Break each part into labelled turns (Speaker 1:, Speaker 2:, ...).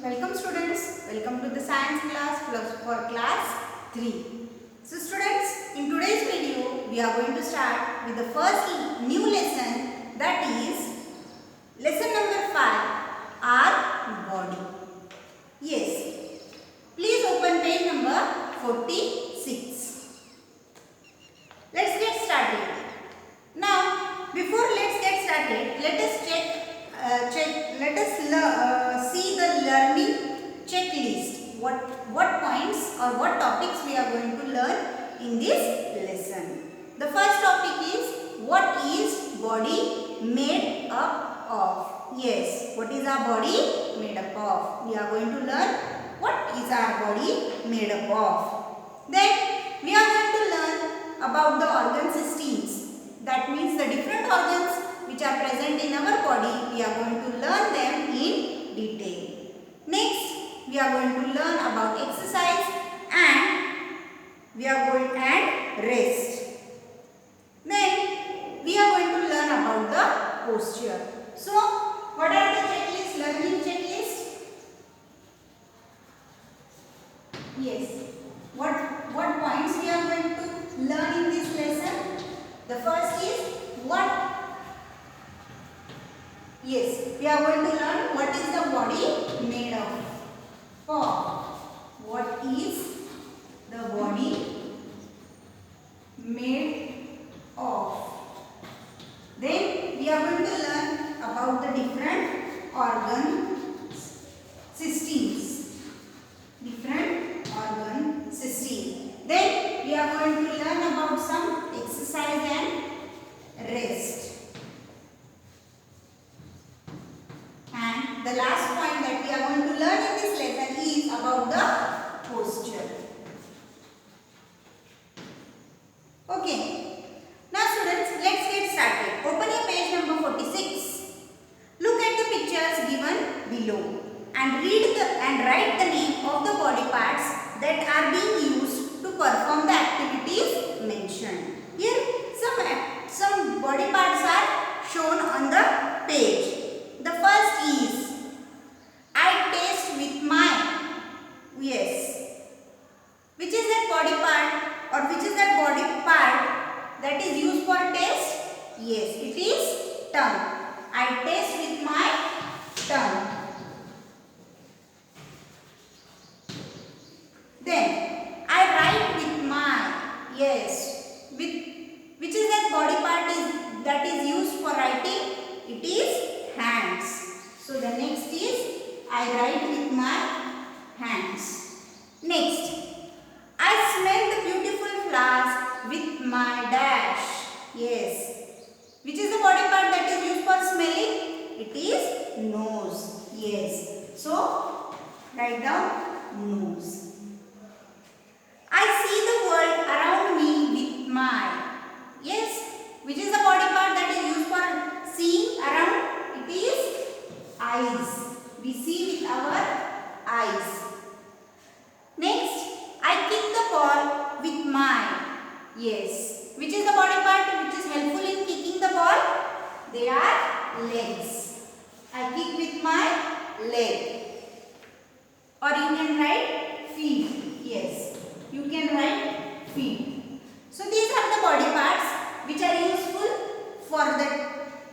Speaker 1: Welcome students, welcome to the science class for class 3. So students, in today's video we are going to start with the first new lesson, that is lesson number 5, our body. Yes, please open page number 46. Let's get started. Now before let's get started, let us see the learning checklist. What points or what topics we are going to learn in this lesson. The first topic is, what is body made up of? Yes, what is our body made up of? We are going to learn what is our body made up of. Then we are going to learn about the organ systems. That means the different organs which are present in our body, we are going to learn them in detail. Next, we are going to learn about exercise and we are going and rest. Then we are going to learn about the posture. So, what are the checklists? Learning checklist? Yes. What points we are going to learn in this lesson? The first is what? Yes, we are going to learn what is the body made of. What is the body made of? Then we are going to learn about the different organ systems. Different organ systems. Then we are going to learn about some exercise and rest. And the last point that we are going to learn in this lesson is about the posture. Okay. Now students, let's get started. Open your page number 46. Look at the pictures given below and write the name of the body parts that are being used to perform the activities mentioned. Here some body parts are shown on the page. The first is, I taste with my, yes. Which is that body part or which is that body part that is used for taste? Yes, it is tongue. I taste with my tongue. Then, I write with my, yes. Which is that body part that is used for writing? It is hands. So the next is, I write with my hands. Next, I smell the beautiful flowers with my dash. Yes. Which is the body part that is used for smelling? It is nose. Yes. So write down nose. I see the world around me with my. Yes. Which is the body part that is used for seeing around? It is eyes. We see with our eyes. Next, I kick the ball with my. Yes. Which is the body part which is helpful in kicking the ball? They are legs. I kick with my leg. Or you can write feet. Yes. You can write feet. So these are the body parts which are useful for the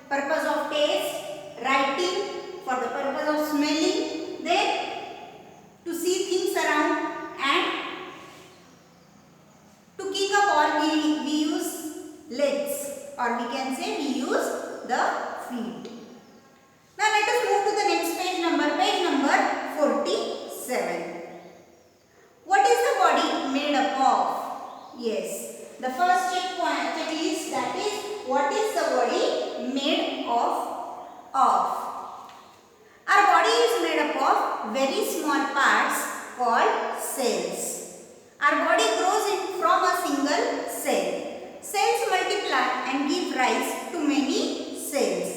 Speaker 1: purpose of taste, writing, for the purpose of smelling, then to see things around, and to kick a ball we use legs, or we can say we use the feet. Now let us move to the next page number 47. What is the body made up of? Yes, the first checklist, that is, what is the body made of? Our body is made up of very small parts called cells. Our body grows from a single cell. Cells multiply and give rise to many cells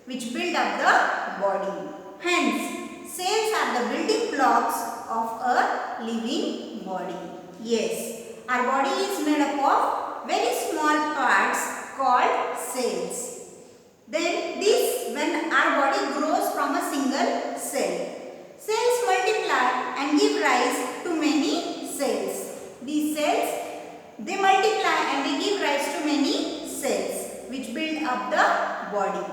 Speaker 1: which build up the body. Hence, cells are the building blocks of a living body. Yes, our body is made up of very small parts called cells. Then when our body grows from a single cell, cells and give rise to many cells. These cells, they multiply and they give rise to many cells which build up the body.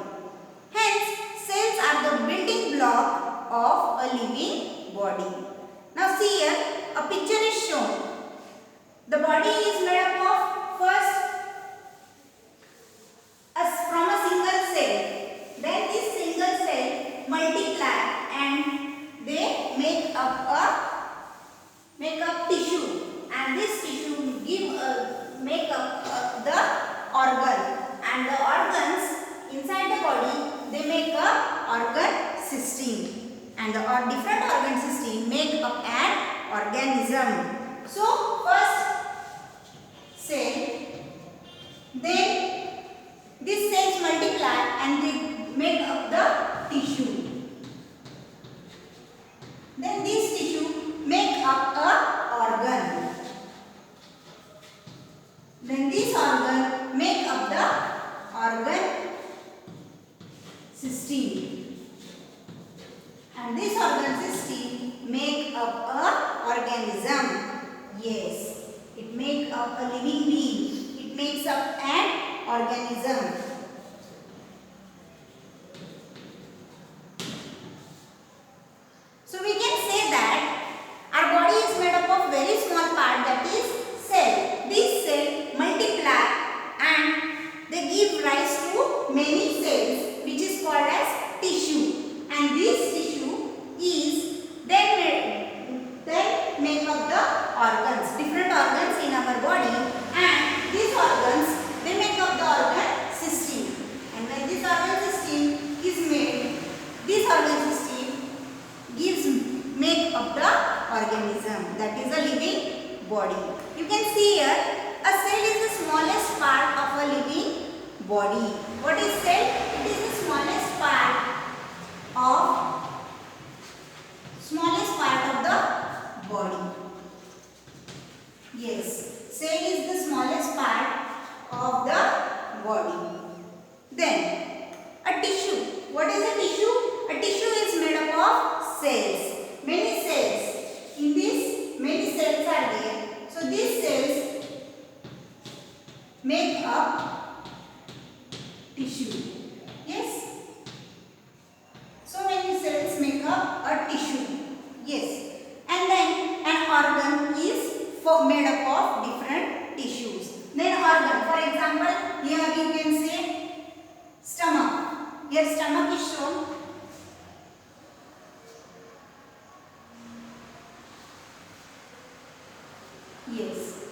Speaker 1: Hence, cells are the building block of a living body. Now see here, a picture is shown. The body is made up of first from a single cell. Then this single cell multiply and they make up tissue, and this tissue make up the organ, and the organs inside the body, they make a organ system, and the different organ system make up an organism. So first cell, then these cells multiply and they make up the tissue. Then this tissue make up a organ. Then this organ make up the organ system. And this organ system make up a organism. Yes, it make up a living being. It makes up an organism. So we can say that our body is made up of very small part, that is cell. These cells multiply and they give rise to many cells, which is called as tissue. And this tissue is then make up the organs, different organs in our body, and these organs, they make up the organ system. And when this organ system is made, this organ system make up the organism, that is a living body. You can see here, a cell is the smallest part of a living body. What is cell? It is the smallest part of the body. Yes, cell is the smallest part of the body. Then a tissue. What is a tissue? A tissue is made up of cells. Many cells. In this, many cells are there. So these cells make up tissue. Yes. So many cells make up a tissue. Yes. And then an organ is made up of different tissues. Then organ. For example, here you can say stomach. Here stomach is shown. Yes.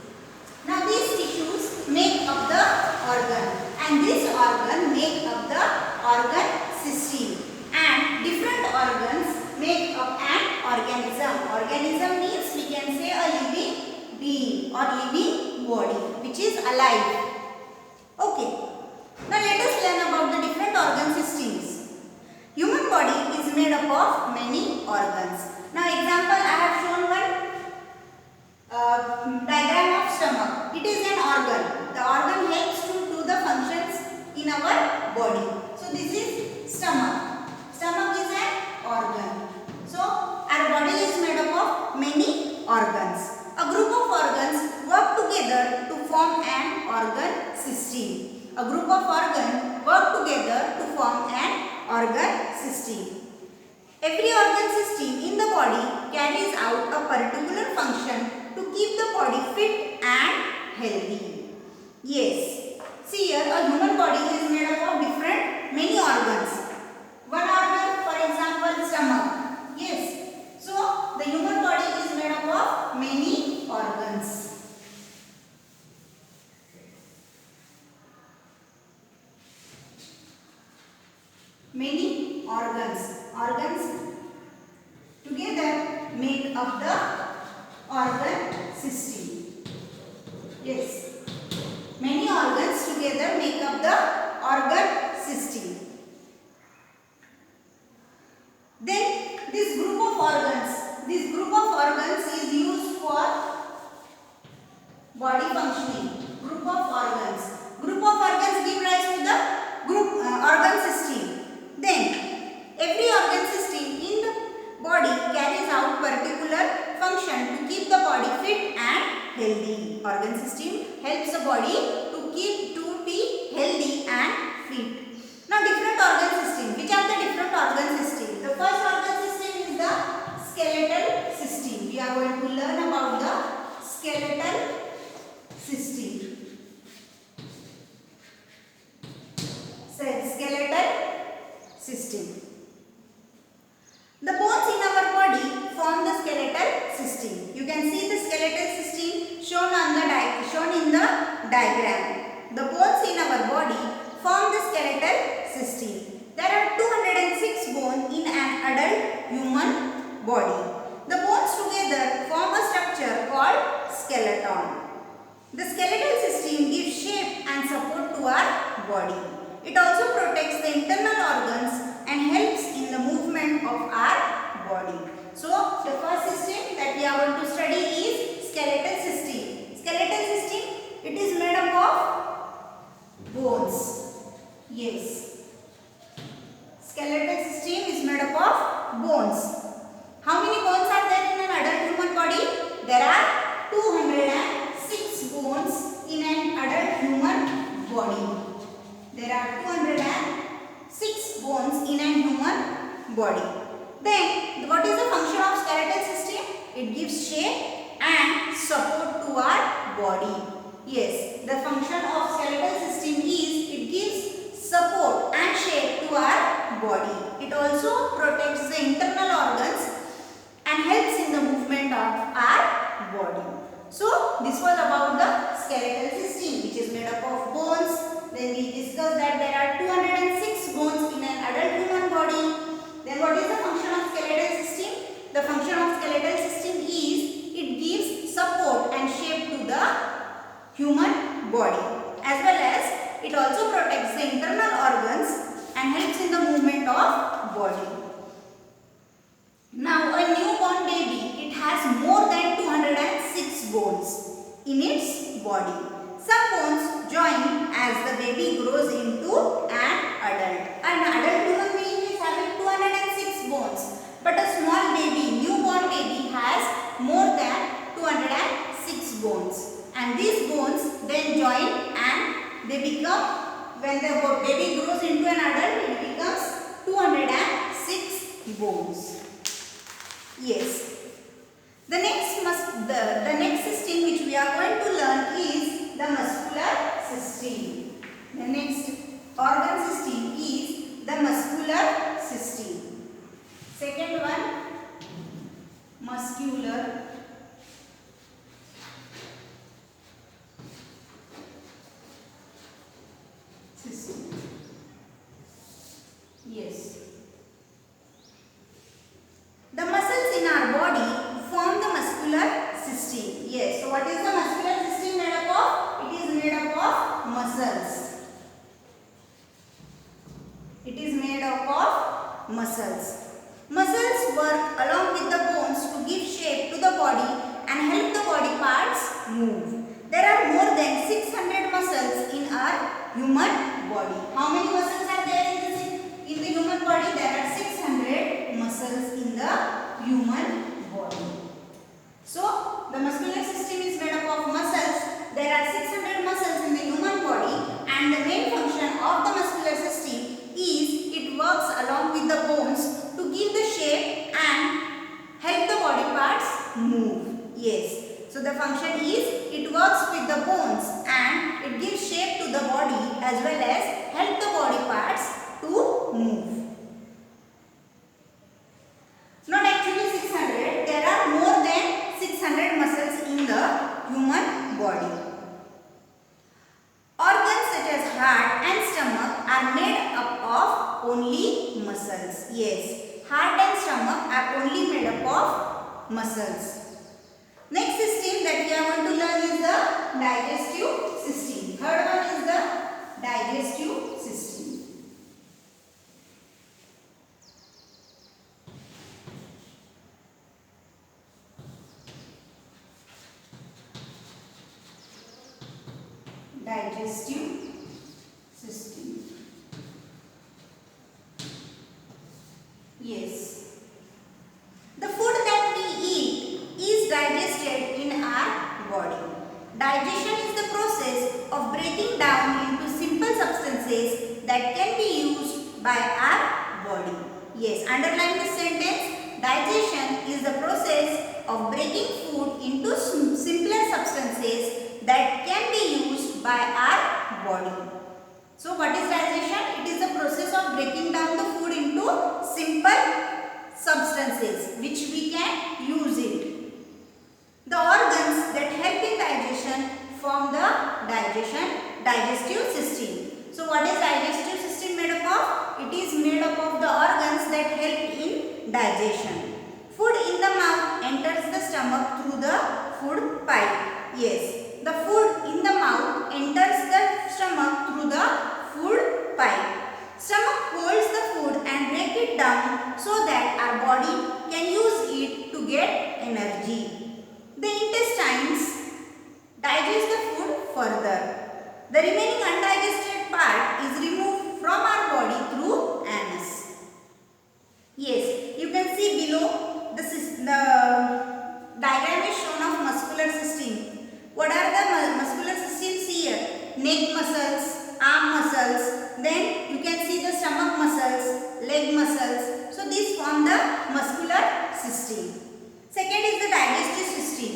Speaker 1: Now these tissues make up the organ, and this organ make up the organ system, and different organs make up an organism. Organism means we can say a living being or living body which is alive. Okay. Now let us learn about the different organ systems. Human body is made up of many organs. Now example, I have shown one diagram of stomach. It is an organ. The organ helps to do the functions in our body. So this is stomach. Stomach is an organ. So our body is made up of many organs. A group of organs work together to form an organ system. A group of organs work together to form an organ system. Every organ system in the body carries out a particular function to keep the body fit and healthy. Yes. See here, a human body is made up of many organs. One organ, for example, stomach. Yes. So the human body is made up of many organs. Many organs. Organs together make up the organ system. Yes. Many organs together make up the organ system. Then this group of organs is used for body functioning. Group of organs give rise to the organ system. Then every organ system in the body carries out particular system. The bones in our body form the skeletal system. You can see the skeletal system shown in the diagram. The bones in our body form the skeletal system. There are 206 bones in an adult human body. The bones together form a structure called skeleton. The skeletal system gives shape and support to our body. It also protects the internal organs and helps in the movement of our body. So, the first system that we are going to study is skeletal system. Skeletal system, it is made up of bones. Yes. Skeletal system is made up of bones. How many bones are there in an adult human body? There are 206 bones in an adult human body. There are 206 bones in an human body. Then, what is the function of skeletal system? It gives shape and support to our body. Yes, the function of skeletal system is it gives support and shape to our body. It also protects the internal organs and helps in the movement of our body. So, this was about the skeletal system, which is made up of bones. Then we discussed that there are 206 bones in an adult human body. Then what is the function of skeletal system? The function of skeletal system is it gives support and shape to the human body, as well as it also protects the internal organs and helps in the movement of body. Now, a newborn baby, it has more than 206 bones in its body. Some bones join as the baby grows into an adult. An adult human being is having 206 bones, but a small baby, newborn baby, has more than 206 bones. And these bones then join and they become, when the baby grows into an adult, it becomes 206 bones. Yes. The next system which we are going to learn is the muscular system. The next organ system is the muscular system. Second one, muscular system. Yes. The muscles in our body form the muscular system. Yes. So, what is the muscular system made up of? It is made up of muscles. It is made up of muscles. Muscles work along with the bones to give shape to the body and help the body parts move. There are more than 600 muscles in our human body. How many muscles are there in the human body? There are 600 muscles in the human body. So, the muscular system is made up of muscles. There are 600 muscles in the human body, and the main function of the muscular system is it works along with the bones to give the shape and help the body parts move. Yes. So, the function is it works with the bones and it gives shape to the body as well as help the body parts to move. Not actually 600, there are more than 600 muscles in the human body. Organs such as heart and stomach are made up of only muscles. Yes, heart and stomach are only made up of muscles. Next system that we are going to learn is the digestive system. Third one is the digestive system. Digestive system. Yes. The food that we eat is digested in our body. Digestion is the process of breaking down into simple substances that can be used by our body. Yes, underline this sentence. Digestion is the process of breaking food into simpler substances that can be used by our body. So, what is digestion? It is the process of breaking down the food setup of the organs that help in digestion. Food in the mouth enters the stomach through the food pipe. Yes, the food in the mouth enters the stomach through the food pipe. Stomach holds the food and break it down so that our body can use it to get energy. The intestines digest the food further. The remaining undigested part is removed from our body through anus. Yes, you can see below the diagram is shown of muscular system. What are the muscular systems here? Neck muscles, arm muscles, then you can see the stomach muscles, leg muscles. So these form the muscular system. Second is the digestive system.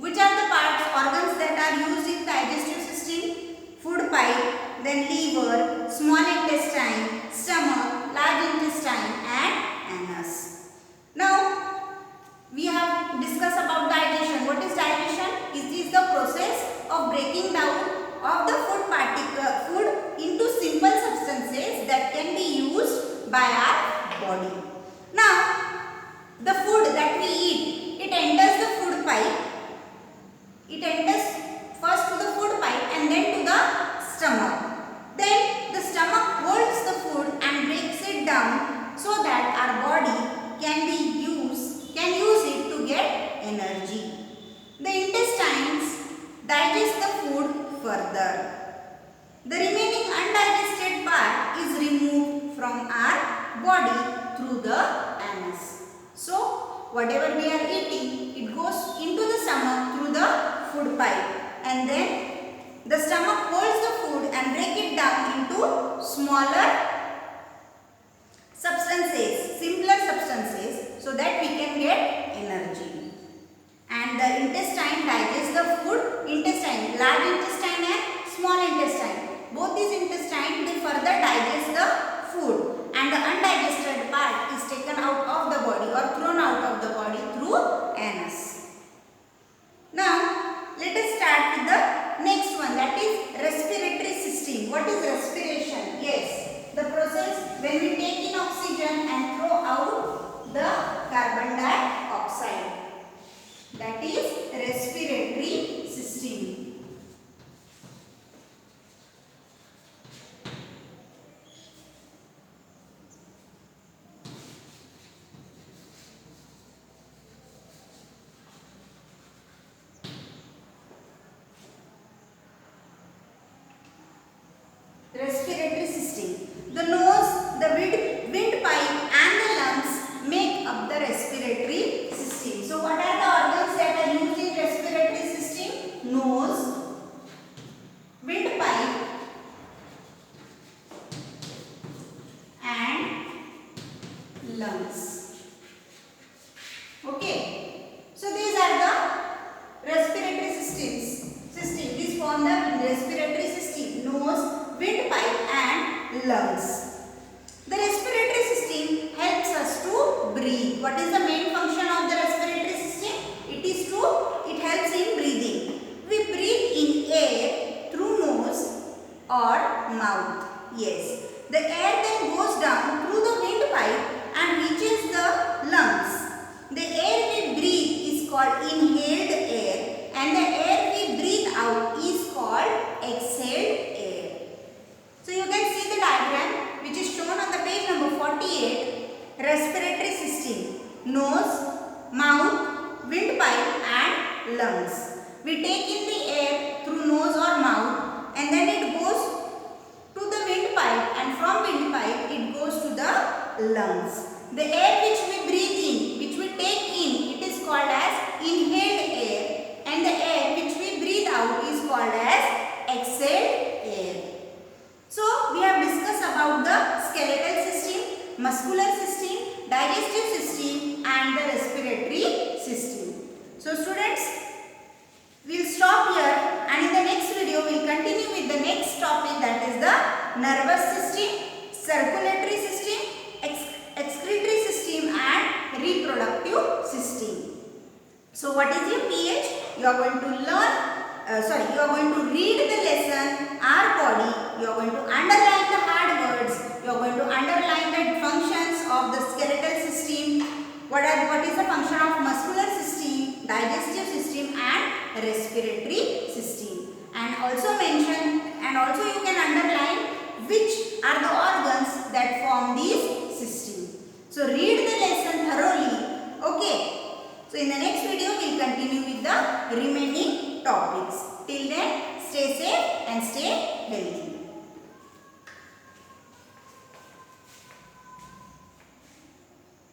Speaker 1: Which are the parts, organs that are used in digestive system? Food pipe, then liver, small intestine, stomach, large intestine and anus. Now we have discussed about digestion. What is digestion? It is the process of breaking down of the food into simple substances that can be used by our body. Now the food that we eat, it enters the food pipe. It enters first to the food pipe and then to the stomach. Then the stomach holds the food and breaks it down so that our body can use it to get energy. The intestines digest the food further. The remaining undigested part is removed from our body through the anus. So whatever we are eating, it goes into the stomach through the food pipe, and then the stomach holds the food and break it down into smaller substances, simpler substances, so that we can get energy. And the intestine digests the food, large intestine and small intestine. Both these intestines, they further digest the food, and the undigested part is taken out of the body or thrown out of the body through anus. Now let us start with the next one, that is respiratory system. What is respiration? Yes, the process when we take in oxygen and throw out the carbon dioxide. That is respiratory system. Respiratory system. The nose, the windpipe and the lungs make up the respiratory system. So what are the organs that are used in respiratory system? Nose, windpipe and lungs. Okay. So these are the respiratory systems. These form the respiratory system. Nose, windpipe and lungs. The respiratory system helps us to breathe. What is the main function of the respiratory system? It helps in breathing. We breathe in air through nose or mouth. Yes. The air then goes down through the windpipe and reaches the lungs. The air we breathe is called inhaled air, and the air we breathe out is called exhaled air. So you can see the diagram which is shown on the page number 48. Respiratory system: nose, mouth, windpipe and lungs. We take in the air through nose or mouth, and then it goes to the windpipe, and from windpipe it goes to the lungs. The air which we breathe in, which we take in, it is called as inhaled air, and the air which we breathe out is called as exhaled air. So we have discussed about the skeletal system, muscular system, digestive system and the respiratory system. So students, we will stop here, and in the next video we will continue with the next topic, that is the nervous system, circulatory system, excretory system and reproductive system. So what is your pH? You are going to you are going to read the lesson, our body, you are going to underline the hard words, you are going to underline the function what is the function of muscular system, digestive system and respiratory system. And also mention, and also you can underline which are the organs that form these systems. So read the lesson thoroughly. Okay. So in the next video we will continue with the remaining topics. Till then, stay safe and stay healthy.